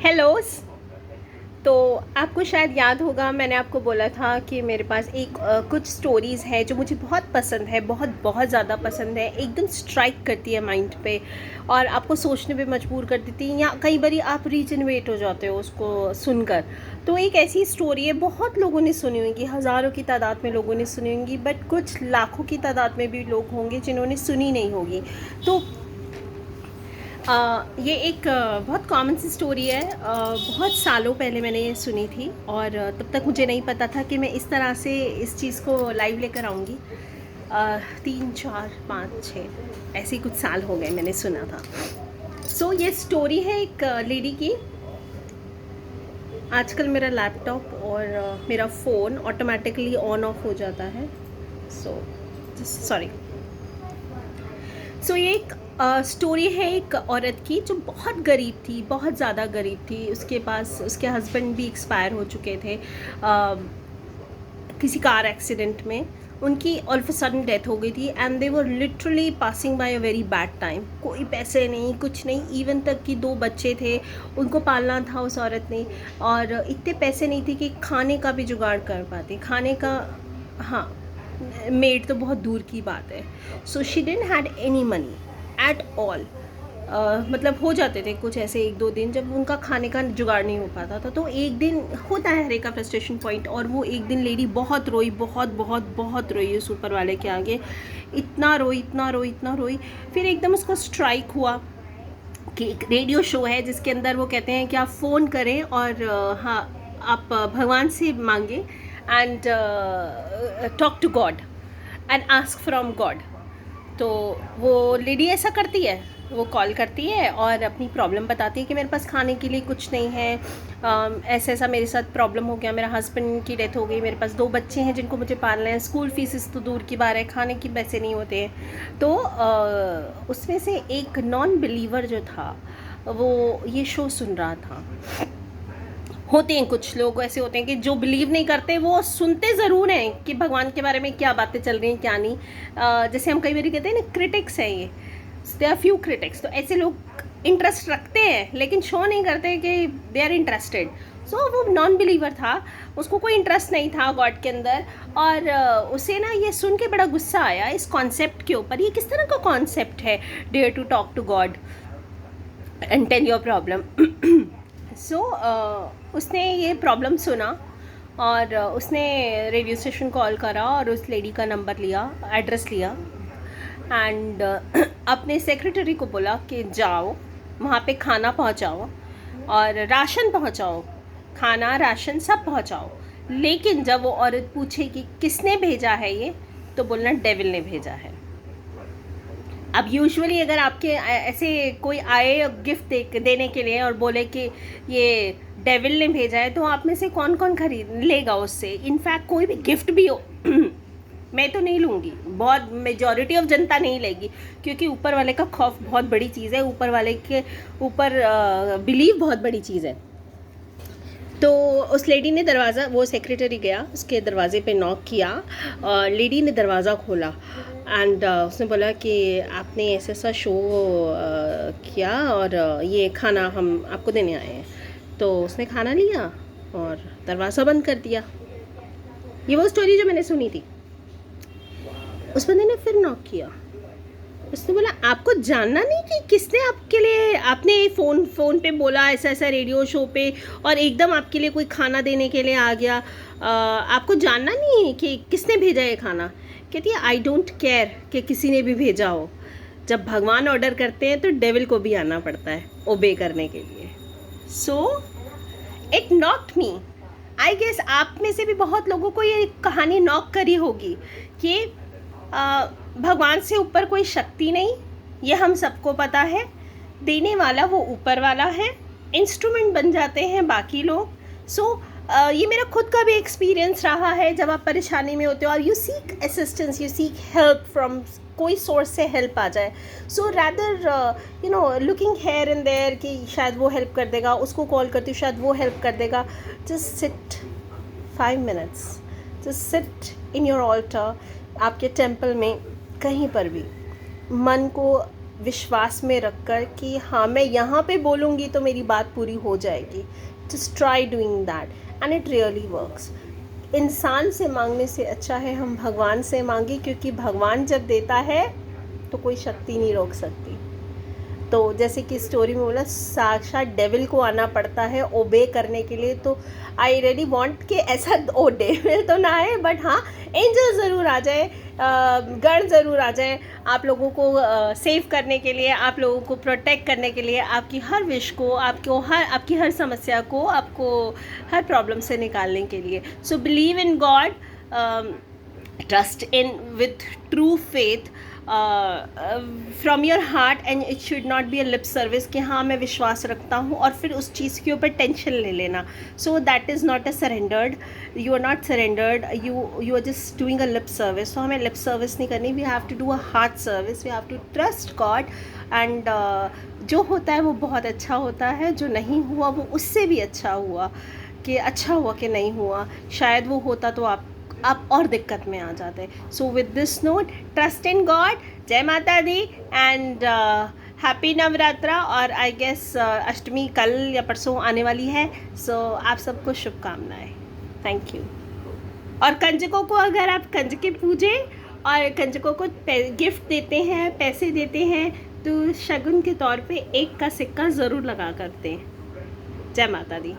Hallows. तो आपको शायद याद होगा, मैंने आपको बोला था कि मेरे पास कुछ स्टोरीज़ है जो मुझे बहुत पसंद है, बहुत बहुत ज़्यादा पसंद है, एकदम स्ट्राइक करती है माइंड पे और आपको सोचने पे मजबूर कर देती है, या कई बार आप रीजनरेट हो जाते हो उसको सुनकर। तो एक ऐसी स्टोरी है, बहुत लोगों ने सुनी होगी, हज़ारों की तादाद में लोगों ने सुनी होंगी, बट कुछ लाखों की तादाद में भी लोग होंगे जिन्होंने सुनी नहीं होगी। तो ये एक बहुत कॉमन सी स्टोरी है। बहुत सालों पहले मैंने ये सुनी थी और तब तक मुझे नहीं पता था कि मैं इस तरह से इस चीज़ को लाइव लेकर आऊँगी। 3, 4, 5, 6 ऐसे ही कुछ साल हो गए मैंने सुना था। सो ये स्टोरी है एक लेडी की। आजकल मेरा लैपटॉप और मेरा फ़ोन ऑटोमेटिकली ऑन ऑफ हो जाता है, सो सॉरी। सो ये एक स्टोरी है एक औरत की जो बहुत गरीब थी, बहुत ज़्यादा गरीब थी। उसके पास उसके हस्बैंड भी एक्सपायर हो चुके थे किसी कार एक्सीडेंट में। उनकी all of a sudden death हो गई थी and they were literally passing by a very bad time. कोई पैसे नहीं, कुछ नहीं, इवन तक कि 2 बच्चे थे, उनको पालना था उस औरत ने, और इतने पैसे नहीं थे कि खाने का भी जुगाड़ कर पाते। खाने का, हाँ, मेड तो बहुत दूर की बात है। So she didn't had any money at all. मतलब हो जाते थे कुछ ऐसे 1-2 दिन जब उनका खाने का जुगाड़ नहीं हो पाता था। तो एक दिन होता है हर एक का फ्रस्ट्रेशन पॉइंट, और वो एक दिन लेडी बहुत रोई, बहुत बहुत बहुत रोई उस ऊपर वाले के आगे। इतना रोई, इतना रोई, इतना रोई। फिर एकदम उसको स्ट्राइक हुआ कि एक रेडियो शो है जिसके अंदर वो कहते हैं कि आप फ़ोन करें और हाँ, आप भगवान से मांगे and talk to God and ask from God. तो वो लेडी ऐसा करती है, वो कॉल करती है और अपनी प्रॉब्लम बताती है कि मेरे पास खाने के लिए कुछ नहीं है, ऐसा ऐसा मेरे साथ प्रॉब्लम हो गया, मेरा हस्बैंड की डेथ हो गई, मेरे पास 2 बच्चे हैं जिनको मुझे पालना है, स्कूल फीसिस तो दूर की बात है, खाने की पैसे नहीं होते हैं। तो उसमें से एक नॉन बिलीवर जो था वो ये शो सुन रहा था। होते हैं कुछ लोग ऐसे होते हैं कि जो बिलीव नहीं करते, वो सुनते ज़रूर हैं कि भगवान के बारे में क्या बातें चल रही हैं क्या नहीं। जैसे हम कई बार कहते हैं ना, क्रिटिक्स हैं ये, दे आर फ्यू क्रिटिक्स। तो ऐसे लोग इंटरेस्ट रखते हैं लेकिन शो नहीं करते कि दे आर इंटरेस्टेड। सो वो नॉन बिलीवर था, उसको कोई इंटरेस्ट नहीं था गॉड के अंदर, और उसे ना ये सुन के बड़ा गुस्सा आया इस कॉन्सेप्ट के ऊपर। ये किस तरह का कॉन्सेप्ट है, dare to talk to God and tell your problem. So उसने ये प्रॉब्लम सुना और उसने रेडियो स्टेशन कॉल करा और उस लेडी का नंबर लिया, एड्रेस लिया, एंड अपने सेक्रेटरी को बोला कि जाओ वहाँ पे खाना पहुँचाओ और राशन पहुँचाओ, खाना राशन सब पहुँचाओ। लेकिन जब वो औरत पूछे कि किसने भेजा है ये, तो बोलना डेविल ने भेजा है। अब यूजुअली अगर आपके ऐसे कोई आए गिफ्ट देने के लिए और बोले कि ये डेविल ने भेजा है, तो आप में से कौन कौन खरीद लेगा उससे? इनफैक्ट कोई भी गिफ्ट भी हो मैं तो नहीं लूँगी, बहुत मेजॉरिटी ऑफ जनता नहीं लेगी, क्योंकि ऊपर वाले का खौफ बहुत बड़ी चीज़ है, ऊपर वाले के ऊपर बिलीव बहुत बड़ी चीज़ है। तो उस लेडी ने दरवाज़ा, वो सेक्रेटरी गया उसके दरवाज़े पे नॉक किया, लेडी ने दरवाज़ा खोला एंड उसने बोला कि आपने ऐसा ऐसा शो किया और ये खाना हम आपको देने आए हैं। तो उसने खाना लिया और दरवाज़ा बंद कर दिया। ये वो स्टोरी जो मैंने सुनी थी। उस बंदे ने फिर नॉक किया, उसने बोला आपको जानना नहीं कि किसने आपके लिए, आपने फ़ोन पे बोला ऐसा ऐसा रेडियो शो पे और एकदम आपके लिए कोई खाना देने के लिए आ गया, आपको जानना नहीं है कि किसने भेजा ये खाना? कहती है आई डोंट केयर कि किसी ने भी भेजा हो, जब भगवान ऑर्डर करते हैं तो डेविल को भी आना पड़ता है ओबे करने के लिए। So it knocked me. I guess आप में से भी बहुत लोगों को ये कहानी नॉक करी होगी कि भगवान से ऊपर कोई शक्ति नहीं, ये हम सबको पता है, देने वाला वो ऊपर वाला है, इंस्ट्रूमेंट बन जाते हैं बाकी लोग। सो ये मेरा खुद का भी एक्सपीरियंस रहा है, जब आप परेशानी में होते हो और you seek assistance, you seek help from कोई सोर्स से हेल्प आ जाए। So rather looking here and there कि शायद वो हेल्प कर देगा, उसको कॉल करती हूँ शायद वो हेल्प कर देगा, just sit 5 minutes, just sit in your altar, आपके टेम्पल में, कहीं पर भी मन को विश्वास में रखकर कि हाँ मैं यहाँ पे बोलूँगी तो मेरी बात पूरी हो जाएगी। Just try doing that and it really works. इंसान से मांगने से अच्छा है हम भगवान से मांगे, क्योंकि भगवान जब देता है तो कोई शक्ति नहीं रोक सकती। तो जैसे कि स्टोरी में बोला, साक्षात डेविल को आना पड़ता है ओबे करने के लिए। तो आई रियली वांट कि ऐसा ओ डेविल तो ना आए, बट हाँ एंजल ज़रूर आ जाए, गण ज़रूर आ जाए आप लोगों को सेव करने के लिए, आप लोगों को प्रोटेक्ट करने के लिए, आपकी हर विश को, आपकी हर समस्या को, आपको हर प्रॉब्लम से निकालने के लिए। So believe in God, trust in with true faith from your heart, and it should not be a lip service कि हाँ मैं विश्वास रखता हूँ और फिर उस चीज़ के ऊपर टेंशन ले लेना। So that is not a surrendered, you are not surrendered, you are just doing a lip service। तो हमें lip service नहीं करनी, we have to do a heart service, we have to trust God and जो होता है वो बहुत अच्छा होता है, जो नहीं हुआ वो उससे भी अच्छा हुआ, कि अच्छा हुआ कि नहीं हुआ, शायद वो होता तो आप और दिक्कत में आ जाते। So with this note, trust in God, जय माता दी एंड हैप्पी नवरात्रा। और आई गेस अष्टमी कल या परसों आने वाली है। सो आप सबको शुभकामनाएं, थैंक यू। और कंजकों को, अगर आप कंजकें पूजें और कंजकों को गिफ्ट देते हैं, पैसे देते हैं, तो शगुन के तौर पे 1 का सिक्का ज़रूर लगा करते हैं। जय माता दी।